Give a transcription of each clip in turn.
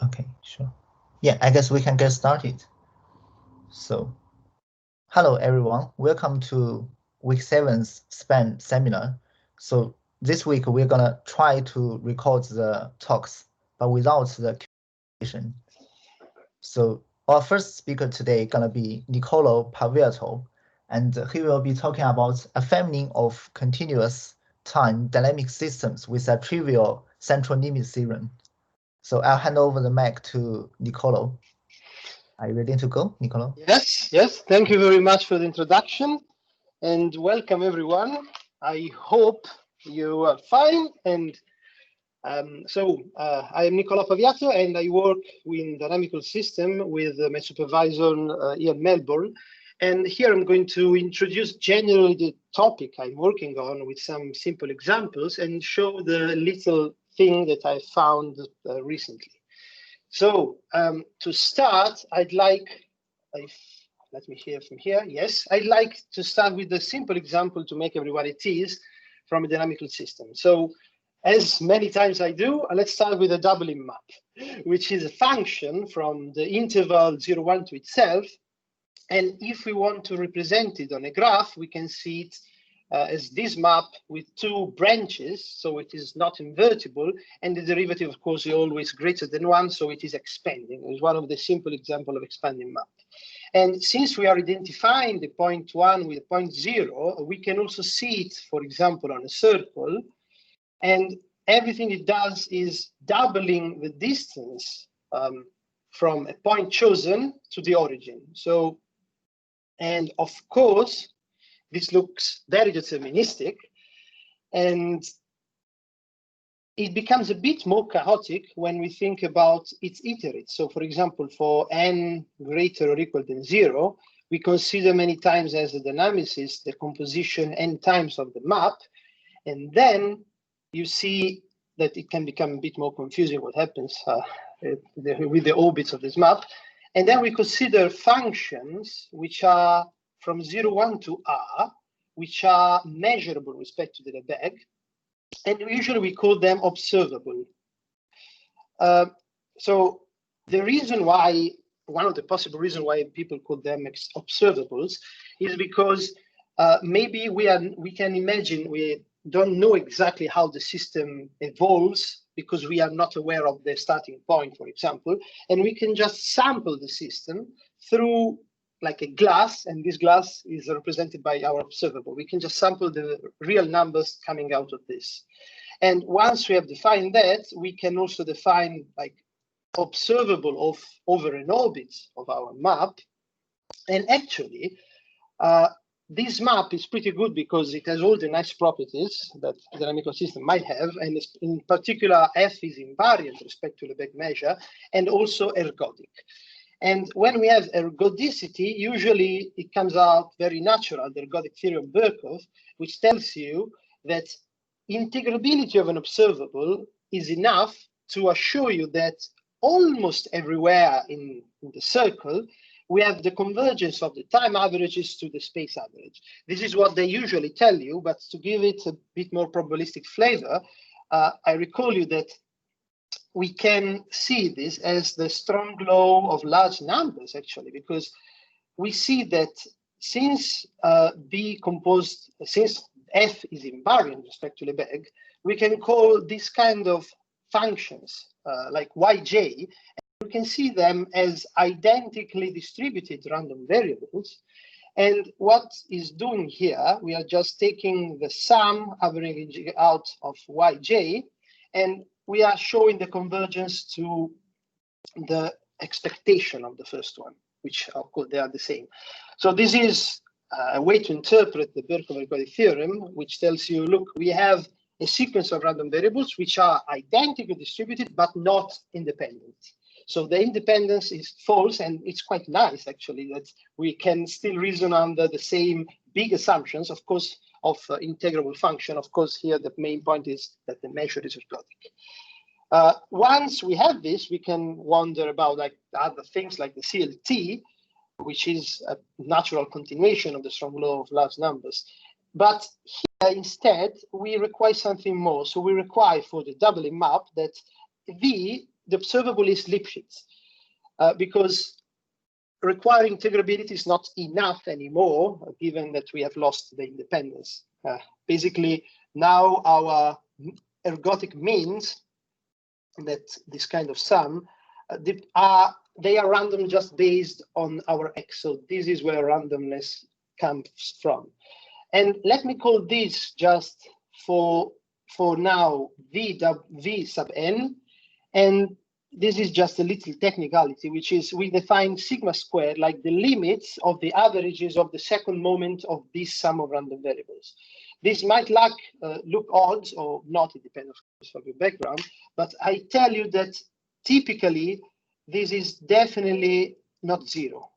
Okay, sure. Yeah, I guess we can get started. So, hello everyone. Welcome to week 7's SPAAM seminar. So this week we're gonna try to record the talks, but without the question. So our first speaker today gonna be Nicolò Paviato, and he will be talking about a family of continuous time dynamic systems with a trivial central limit theorem. So I'll hand over the mic to Nicolò. Are you ready to go, Nicolò? Yes. Thank you very much for the introduction and welcome everyone. I hope you are fine. And I am Nicolò Paviato and I work in dynamical system with my supervisor here in Melbourne. And here I'm going to introduce generally the topic I'm working on with some simple examples and show the little thing that I found recently. So to start, I'd like, let me hear from here. Yes, I'd like to start with a simple example to make everyone at ease from a dynamical system. So as many times I do, let's start with a doubling map, which is a function from the interval 0, 1 to itself. And if we want to represent it on a graph, we can see it as this map with two branches, so it is not invertible, and the derivative, of course, is always greater than 1, so it is expanding. It's one of the simple examples of expanding map. And since we are identifying the point 1 with point 0, we can also see it, for example, on a circle, and everything it does is doubling the distance from a point chosen to the origin. So, and of course, this looks very deterministic, and it becomes a bit more chaotic when we think about its iterates. So for example, for n greater or equal than 0, we consider many times as a dynamicist the composition n times of the map, and then you see that it can become a bit more confusing what happens with the orbits of this map. And then we consider functions which are from 0, 1 to r, which are measurable with respect to the Lebesgue, and usually we call them observable. So the reason why, one of the possible reasons why people call them observables is because maybe we can imagine we don't know exactly how the system evolves because we are not aware of the starting point, for example, and we can just sample the system through like a glass, and this glass is represented by our observable. We can just sample the real numbers coming out of this. And once we have defined that, we can also define like observable of over an orbit of our map. And actually, this map is pretty good because it has all the nice properties that the dynamical system might have, and in particular, F is invariant with respect to Lebesgue measure, and also ergodic. And when we have ergodicity, usually it comes out very natural, the ergodic theory of Birkhoff, which tells you that integrability of an observable is enough to assure you that almost everywhere in the circle, we have the convergence of the time averages to the space average. This is what they usually tell you, but to give it a bit more probabilistic flavor, I recall you that we can see this as the strong law of large numbers, actually, because we see that since since F is invariant with respect to Lebesgue, we can call this kind of functions like Yj, and we can see them as identically distributed random variables. And what is doing here, we are just taking the sum averaging out of Yj, and we are showing the convergence to the expectation of the first one, which of course they are the same. So this is a way to interpret the Birkhoff-ergodic theorem, which tells you, look, we have a sequence of random variables which are identically distributed, but not independent. So the independence is false, and it's quite nice, actually, that we can still reason under the same big assumptions, of course, of integrable function. Of course, here the main point is that the measure is ergodic. Once we have this, we can wonder about like other things like the CLT, which is a natural continuation of the strong law of large numbers. But here instead, we require something more. So we require for the doubling map that V the observable is Lipschitz, because requiring integrability is not enough anymore, given that we have lost the independence. Basically, now our ergodic means, that this kind of sum, they are random just based on our x. So this is where randomness comes from. And let me call this just for now v sub n. And this is just a little technicality, which is we define sigma squared like the limits of the averages of the second moment of this sum of random variables. This might look odd or not, it depends of course on your background, but I tell you that typically this is definitely not zero.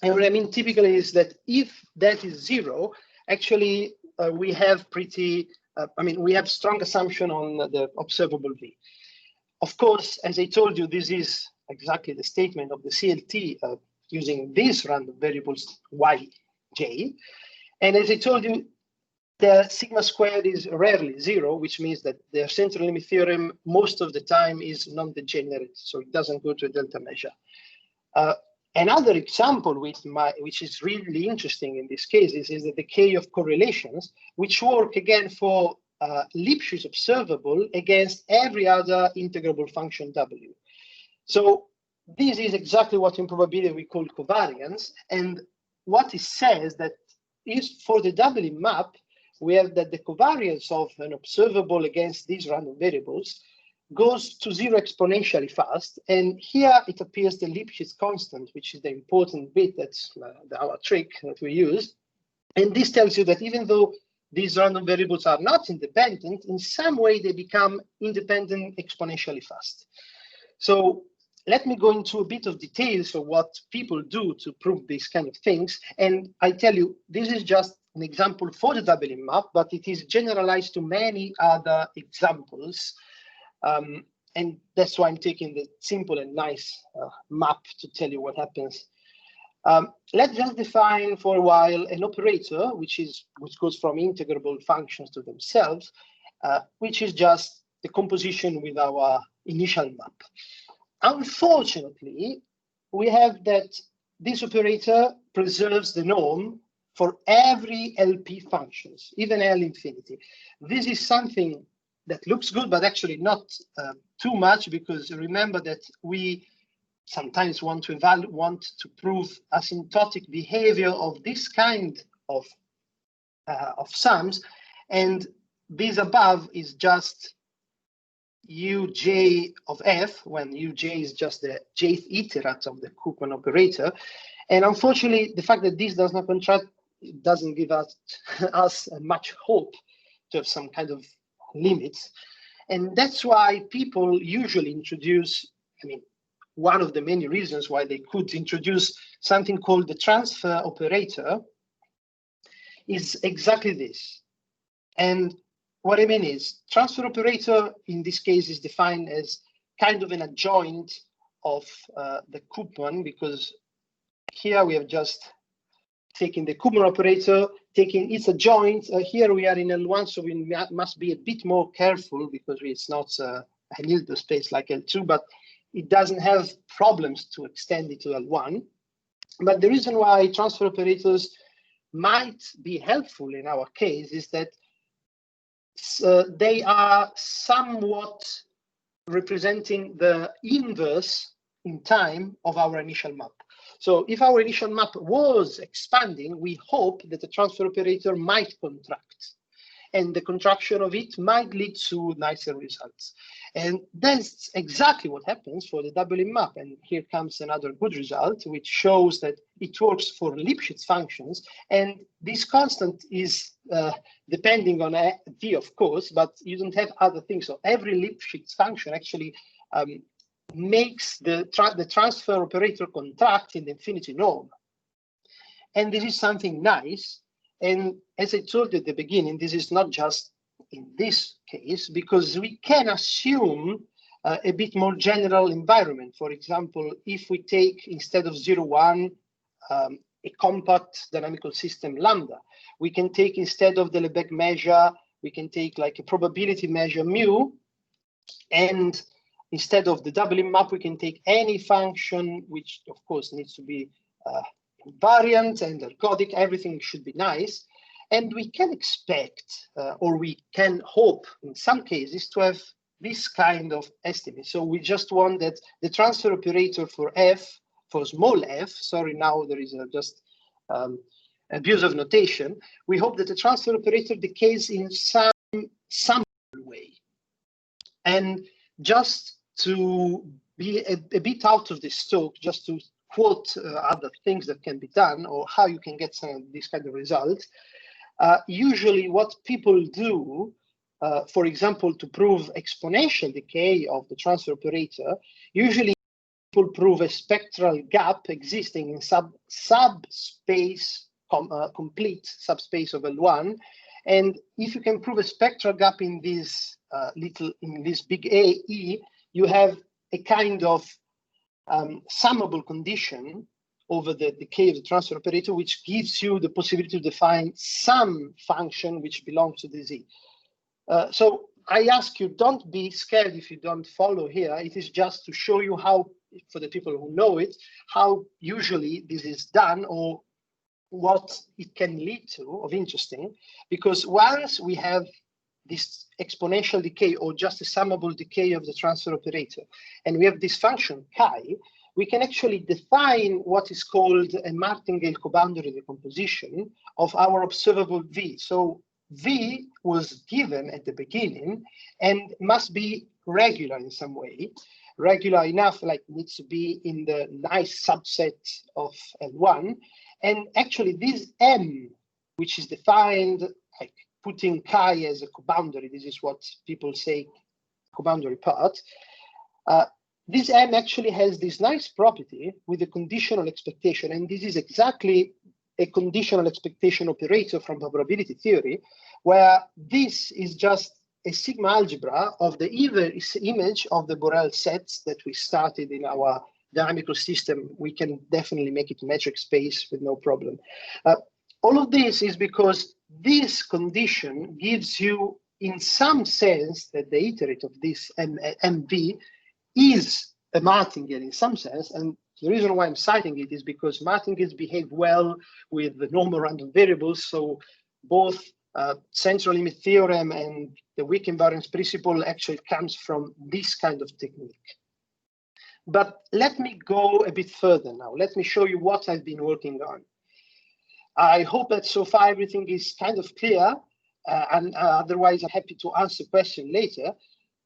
And what I mean typically is that if that is zero, actually we have we have strong assumption on the observable V. Of course, as I told you, this is exactly the statement of the CLT using these random variables yj. And as I told you, the sigma squared is rarely zero, which means that the central limit theorem most of the time is non-degenerate, so it doesn't go to a delta measure. Another example which is really interesting in this case is the decay of correlations, which work again for Lipschitz observable against every other integrable function W. So this is exactly what in probability we call covariance. And what it says that is for the doubling map, we have that the covariance of an observable against these random variables goes to zero exponentially fast. And here it appears the Lipschitz constant, which is the important bit, that's our trick that we use. And this tells you that even though these random variables are not independent, in some way they become independent exponentially fast. So let me go into a bit of details of what people do to prove these kind of things. And I tell you, this is just an example for the doubling map, but it is generalized to many other examples. And that's why I'm taking the simple and nice map to tell you what happens. Let's just define for a while an operator, which goes from integrable functions to themselves, which is just the composition with our initial map. Unfortunately, we have that this operator preserves the norm for every LP functions, even L infinity. This is something that looks good, but actually not too much, because remember that we sometimes want to prove asymptotic behavior of this kind of sums, and this above is just uj of f, when uj is just the jth iterate of the Koopman operator. And unfortunately, the fact that this does not contract doesn't give us much hope to have some kind of limits. And that's why people usually introduce, one of the many reasons why they could introduce something called the transfer operator is exactly this. And what I mean is, transfer operator in this case is defined as kind of an adjoint of the Koopman, because here we have just taken the Koopman operator, taking its adjoint. Here we are in L1, so we must be a bit more careful because it's not a Hilbert space like L2, but it doesn't have problems to extend it to L1. But the reason why transfer operators might be helpful in our case is that they are somewhat representing the inverse in time of our initial map. So if our initial map was expanding, we hope that the transfer operator might contract, and the contraction of it might lead to nicer results. And that's exactly what happens for the doubling map. And here comes another good result, which shows that it works for Lipschitz functions. And this constant is depending on V, of course, but you don't have other things. So every Lipschitz function actually makes the transfer operator contract in the infinity norm. And this is something nice. And as I told you at the beginning, this is not just in this case, because we can assume a bit more general environment. For example, if we take instead of 0, 1, a compact dynamical system lambda, we can take instead of the Lebesgue measure, we can take like a probability measure mu, and instead of the doubling map, we can take any function, which of course needs to be invariant and ergodic. Everything should be nice. And we can expect, or we can hope in some cases, to have this kind of estimate. So we just want that the transfer operator for f, for small f, sorry, now there is just abuse of notation. We hope that the transfer operator decays in some way. And just to be a bit out of this talk, just to quote other things that can be done, or how you can get some of these kind of results. Usually what people do, for example, to prove exponential decay of the transfer operator, usually people prove a spectral gap existing in subspace, complete subspace of L1. And if you can prove a spectral gap in this big A, E, you have a kind of summable condition over the decay of the transfer operator, which gives you the possibility to define some function which belongs to the Z. So I ask you, don't be scared if you don't follow here. It is just to show you how, for the people who know it, how usually this is done, or what it can lead to of interesting. Because once we have this exponential decay, or just a summable decay of the transfer operator, and we have this function chi, we can actually define what is called a martingale coboundary decomposition of our observable V. So V was given at the beginning and must be regular in some way, regular enough, like needs to be in the nice subset of L1. And actually this M, which is defined like putting chi as a coboundary, this is what people say coboundary part. This M actually has this nice property with a conditional expectation, and this is exactly a conditional expectation operator from probability theory, where this is just a sigma algebra of the image of the Borel sets that we started in our dynamical system. We can definitely make it metric space with no problem. All of this is because this condition gives you, in some sense, that the iterate of this MV is a martingale in some sense. And the reason why I'm citing it is because martingales behave well with the normal random variables. So both central limit theorem and the weak invariance principle actually comes from this kind of technique. But let me go a bit further now. Let me show you what I've been working on. I hope that so far everything is kind of clear, and otherwise I'm happy to answer questions later.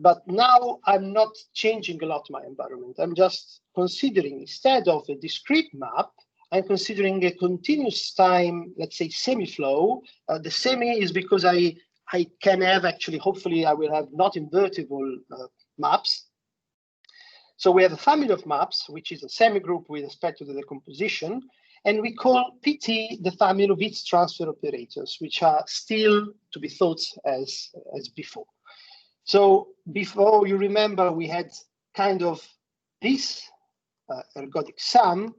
But now I'm not changing a lot my environment. I'm just considering, instead of a discrete map, I'm considering a continuous time, let's say semiflow. The semi is because I can have actually, hopefully I will have not invertible maps. So we have a family of maps, which is a semigroup with respect to the decomposition. And we call PT the family of its transfer operators, which are still to be thought as before. So before, you remember, we had kind of this ergodic sum,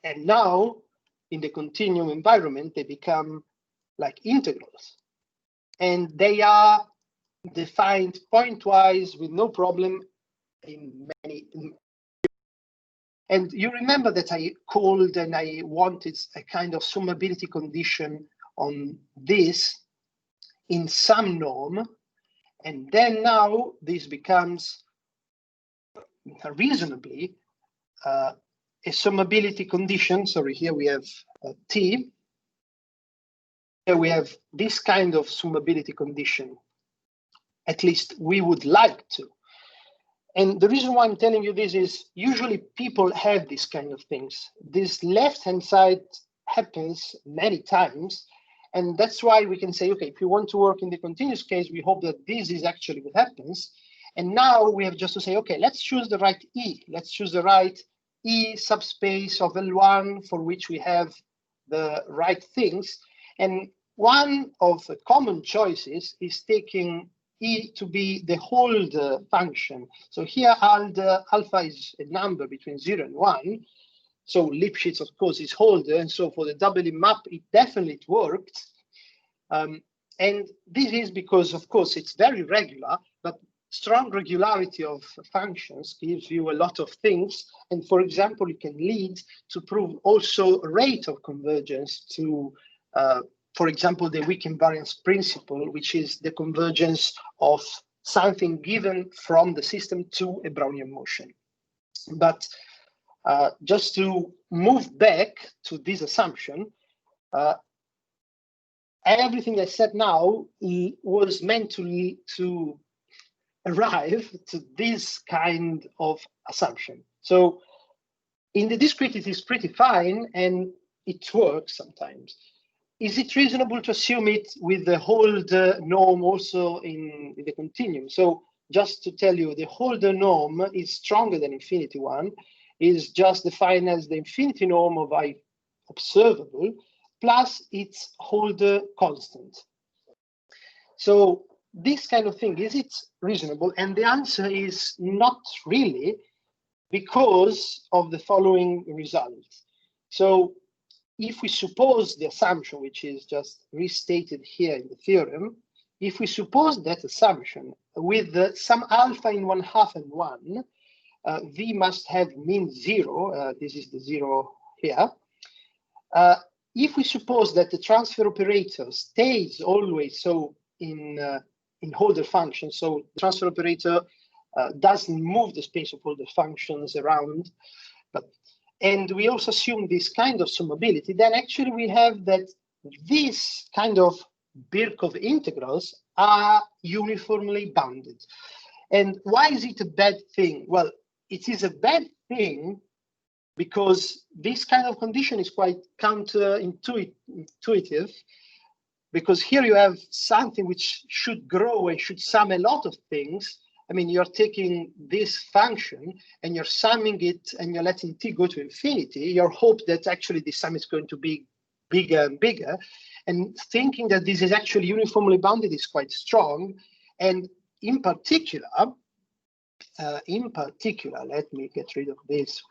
and now in the continuum environment, they become like integrals. And they are defined pointwise with no problem in many. And you remember that I called and I wanted a kind of summability condition on this in some norm. And then now this becomes reasonably a summability condition. Sorry, here we have T. Here we have this kind of summability condition. At least we would like to. And the reason why I'm telling you this is usually people have these kind of things. This left-hand side happens many times. And that's why we can say, okay, if you want to work in the continuous case, we hope that this is actually what happens. And now we have just to say, okay, let's choose the right E. Let's choose the right E subspace of L1 for which we have the right things. And one of the common choices is taking E to be the Holder function. So here alpha is a number between 0 and 1. So Lipschitz, of course, is Holder. And so for the doubling map, it definitely worked. And this is because, of course, it's very regular. But strong regularity of functions gives you a lot of things. And for example, it can lead to prove also rate of convergence to, for example, the weak invariance principle, which is the convergence of something given from the system to a Brownian motion. But just to move back to this assumption, everything I said now was meant to arrive to this kind of assumption. So in the discrete, it is pretty fine and it works sometimes. Is it reasonable to assume it with the Holder norm also in the continuum? So just to tell you, the Holder norm is stronger than infinity one, is just defined as the infinity norm of I observable plus its Holder constant. So this kind of thing, is it reasonable? And the answer is not really, because of the following results. So if we suppose the assumption, which is just restated here in the theorem, if we suppose that assumption with some alpha in 1/2 and 1, V must have mean 0. This is the 0 here. If we suppose that the transfer operator stays always so in Holder functions, so the transfer operator doesn't move the space of Holder functions around, and we also assume this kind of summability, then actually we have that this kind of Birkhoff integrals are uniformly bounded. And why is it a bad thing? Well, it is a bad thing because this kind of condition is quite counterintuitive, because here you have something which should grow and should sum a lot of things. I mean, you're taking this function and you're summing it and you're letting t go to infinity. Your hope that actually the sum is going to be bigger and bigger. And thinking that this is actually uniformly bounded is quite strong. And in particular, let me get rid of this.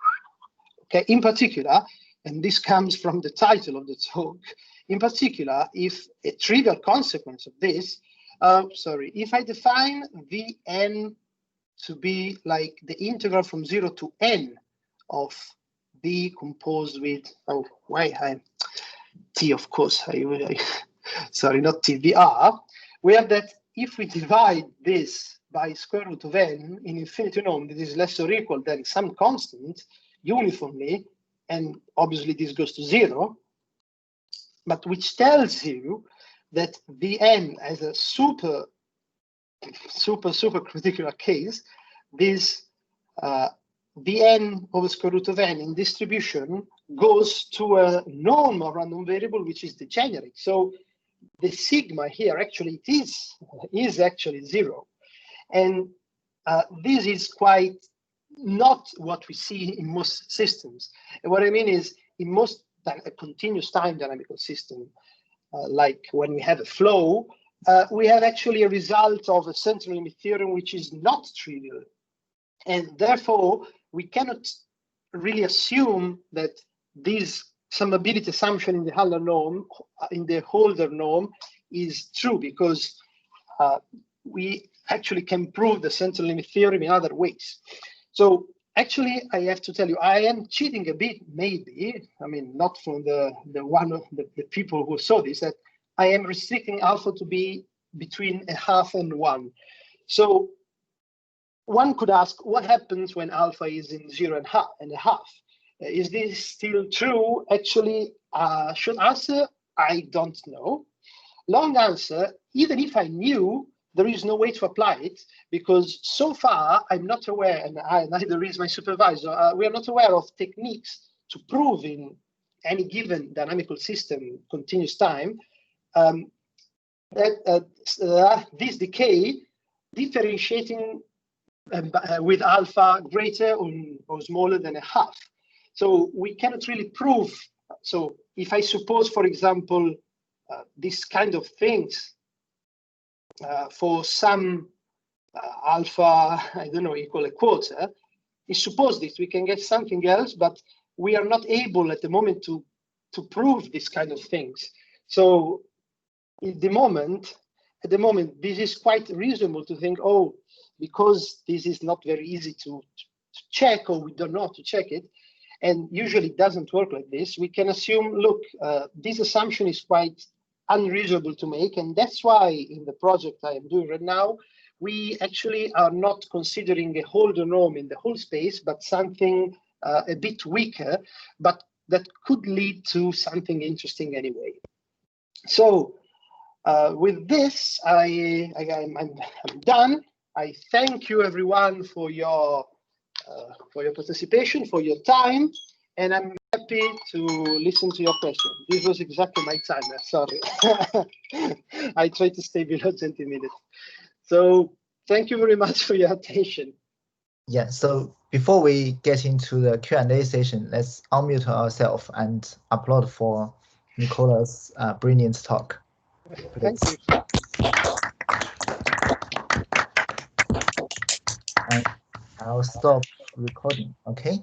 Okay, in particular, and this comes from the title of the talk, in particular, if a trivial consequence of this, if I define Vn to be like the integral from 0 to n of V composed with, T, of course, sorry, not T, Vr, we have that if we divide this by square root of n in infinity norm, this is less or equal than some constant uniformly, and obviously this goes to 0, but which tells you that Vn as a super particular case, this Vn over square root of n in distribution goes to a norm of random variable, which is degenerate. So the sigma here actually is actually 0. And this is quite not what we see in most systems. And what I mean is, in most a continuous time dynamical system, like when we have a flow, we have actually a result of a central limit theorem which is not trivial. And therefore, we cannot really assume that this summability assumption in the Holder norm, is true, because we actually can prove the central limit theorem in other ways. So actually, I have to tell you, I am cheating a bit, maybe. I mean, not from the one of the people who saw this, that I am restricting alpha to be between 1/2 and 1. So one could ask, what happens when alpha is in 0 and 1/2? Is this still true? Actually, short answer, I don't know. Long answer, even if I knew, there is no way to apply it, because so far I'm not aware, and neither is my supervisor, we are not aware of techniques to prove in any given dynamical system, continuous time, that this decay differentiating with alpha greater or smaller than 1/2. So we cannot really prove. So if I suppose, for example, this kind of things for some alpha, I don't know, equal 1/4, we suppose this, we can get something else, but we are not able at the moment to prove this kind of things. So at the moment, at the moment, this is quite reasonable to think, oh, because this is not very easy to check, or we don't know how to check it, and usually it doesn't work like this, we can assume, look, this assumption is quite unreasonable to make, and that's why in the project I am doing right now, we actually are not considering a Holder norm in the whole space, but something a bit weaker, but that could lead to something interesting anyway. So with this, I'm done. I thank you everyone for your participation, for your time, and I'm happy to listen to your questions. This was exactly my timer, sorry. I try to stay below 20 minutes. So thank you very much for your attention. Yeah, so before we get into the Q&A session, let's unmute ourselves and applaud for Nicolò's brilliant talk. Thank you. And I'll stop recording, okay?